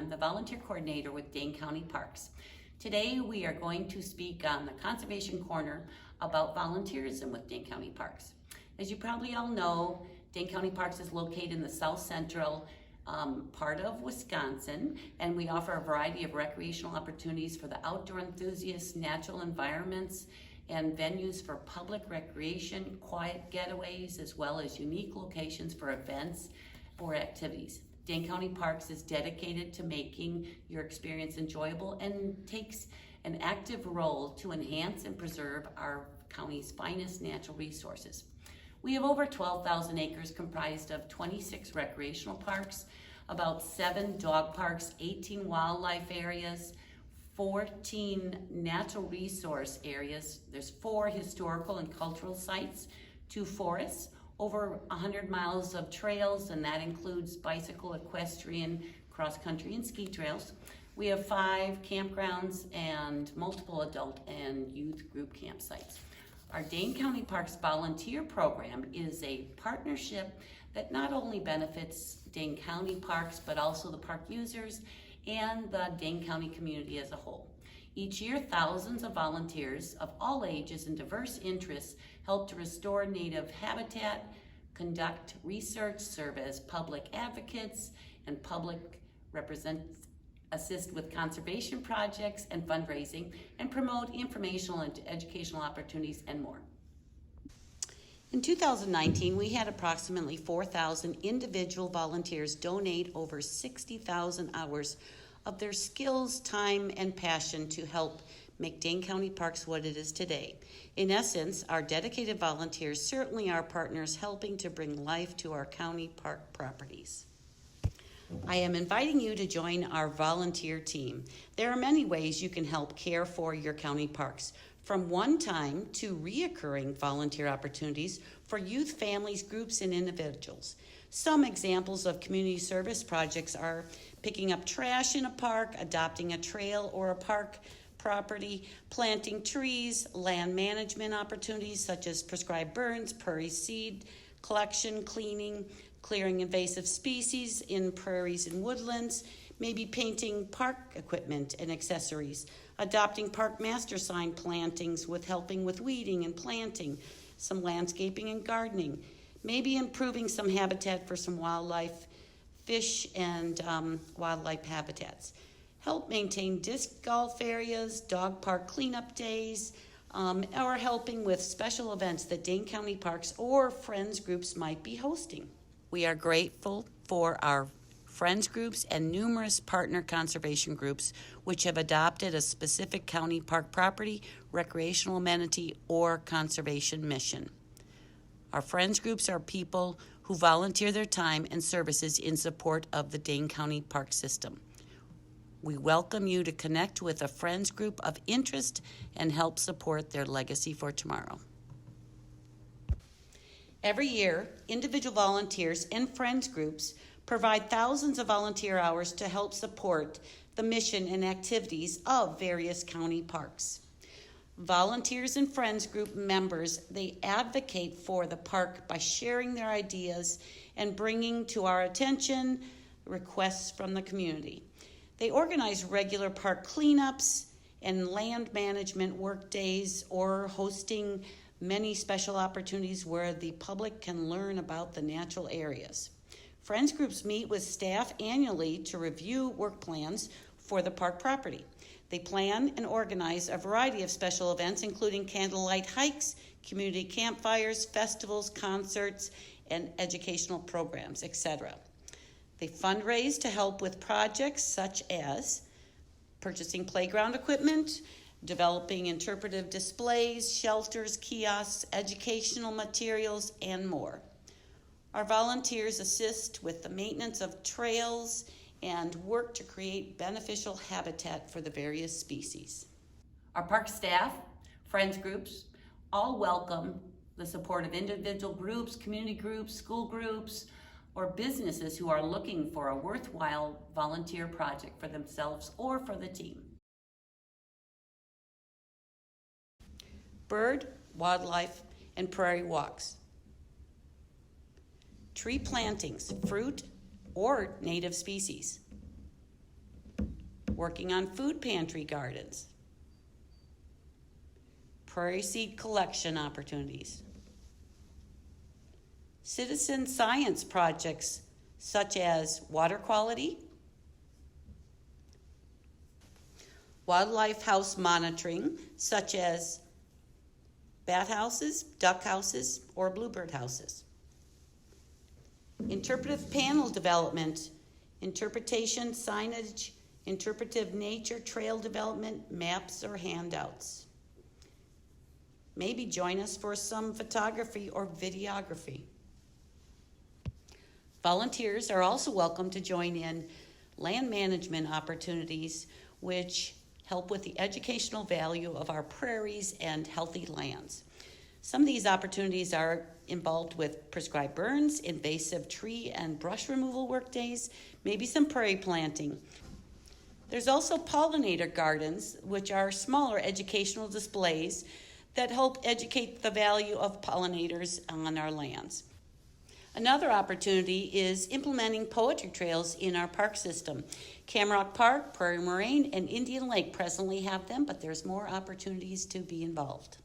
I'm the volunteer coordinator with Dane County Parks. Today we are going to speak on the Conservation Corner about volunteerism with Dane County Parks. As you probably all know, Dane County Parks is located in the south central part of Wisconsin, and we offer a variety of recreational opportunities for the outdoor enthusiasts, natural environments, and venues for public recreation, quiet getaways, as well as unique locations for events or activities. Dane County Parks is dedicated to making your experience enjoyable and takes an active role to enhance and preserve our county's finest natural resources. We have over 12,000 acres comprised of 26 recreational parks, about 7 dog parks, 18 wildlife areas, 14 natural resource areas. There's 4 historical and cultural sites, 2 forests, over 100 miles of trails, and that includes bicycle, equestrian, cross-country, and ski trails. We have 5 campgrounds and multiple adult and youth group campsites. Our Dane County Parks Volunteer Program is a partnership that not only benefits Dane County Parks, but also the park users and the Dane County community as a whole. Each year, thousands of volunteers of all ages and diverse interests help to restore native habitat, conduct research, serve as public advocates and public representatives, assist with conservation projects and fundraising, and promote informational and educational opportunities and more. In 2019, we had approximately 4,000 individual volunteers donate over 60,000 hours of their skills, time, and passion to help make Dane County Parks what it is today. In essence, our dedicated volunteers certainly are partners helping to bring life to our county park properties. I am inviting you to join our volunteer team. There are many ways you can help care for your county parks, from one-time to reoccurring volunteer opportunities for youth, families, groups, and individuals. Some examples of community service projects are picking up trash in a park, adopting a trail or a park property, planting trees, land management opportunities such as prescribed burns, prairie seed collection, cleaning, clearing invasive species in prairies and woodlands, maybe painting park equipment and accessories, adopting park master sign plantings with helping with weeding and planting, some landscaping and gardening, maybe improving some habitat for some wildlife, fish and wildlife habitats. Help maintain disc golf areas, dog park cleanup days, or helping with special events that Dane County Parks or Friends groups might be hosting. We are grateful for our Friends groups and numerous partner conservation groups which have adopted a specific county park property, recreational amenity, or conservation mission. Our Friends groups are people who volunteer their time and services in support of the Dane County Park System. We welcome you to connect with a Friends group of interest and help support their legacy for tomorrow. Every year, individual volunteers and Friends groups provide thousands of volunteer hours to help support the mission and activities of various county parks. Volunteers and Friends group members, they advocate for the park by sharing their ideas and bringing to our attention requests from the community. They organize regular park cleanups and land management work days, or hosting many special opportunities where the public can learn about the natural areas. Friends groups meet with staff annually to review work plans for the park property. They plan and organize a variety of special events, including candlelight hikes, community campfires, festivals, concerts, and educational programs, etc. They fundraise to help with projects such as purchasing playground equipment, developing interpretive displays, shelters, kiosks, educational materials, and more. Our volunteers assist with the maintenance of trails and work to create beneficial habitat for the various species. Our park staff, Friends groups, all welcome the support of individual groups, community groups, school groups, or businesses who are looking for a worthwhile volunteer project for themselves or for the team. Bird, wildlife, and prairie walks. Tree plantings, fruit or native species. working on food pantry gardens, prairie seed collection opportunities, citizen science projects such as water quality, wildlife house monitoring such as bat houses, duck houses, or bluebird houses, interpretive panel development, interpretation, signage, interpretive nature trail development, maps or handouts. Maybe join us for some photography or videography. Volunteers are also welcome to join in land management opportunities which help with the educational value of our prairies and healthy lands. Some of these opportunities are involved with prescribed burns, invasive tree and brush removal workdays, maybe some prairie planting. There's also pollinator gardens, which are smaller educational displays that help educate the value of pollinators on our lands. Another opportunity is implementing poetry trails in our park system. Camrock Park, Prairie Moraine, and Indian Lake presently have them, but there's more opportunities to be involved.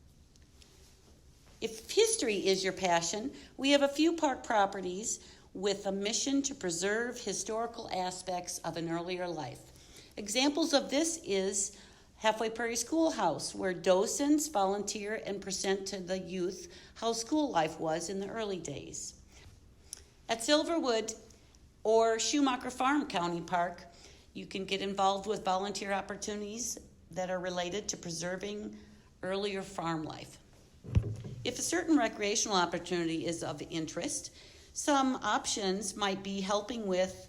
If history is your passion, we have a few park properties with a mission to preserve historical aspects of an earlier life. Examples of this is Halfway Prairie Schoolhouse, where docents volunteer and present to the youth how school life was in the early days. At Silverwood or Schumacher Farm County Park, you can get involved with volunteer opportunities that are related to preserving earlier farm life. If a certain recreational opportunity is of interest, some options might be helping with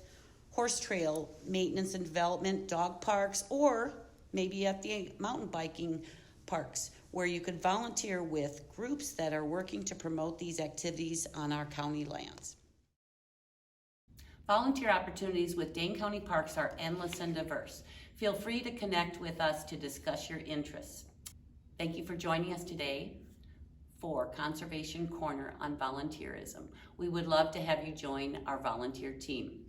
horse trail maintenance and development, dog parks, or maybe at the mountain biking parks, where you could volunteer with groups that are working to promote these activities on our county lands. Volunteer opportunities with Dane County Parks are endless and diverse. Feel free to connect with us to discuss your interests. Thank you for joining us today for Conservation Corner on Volunteerism. We would love to have you join our volunteer team.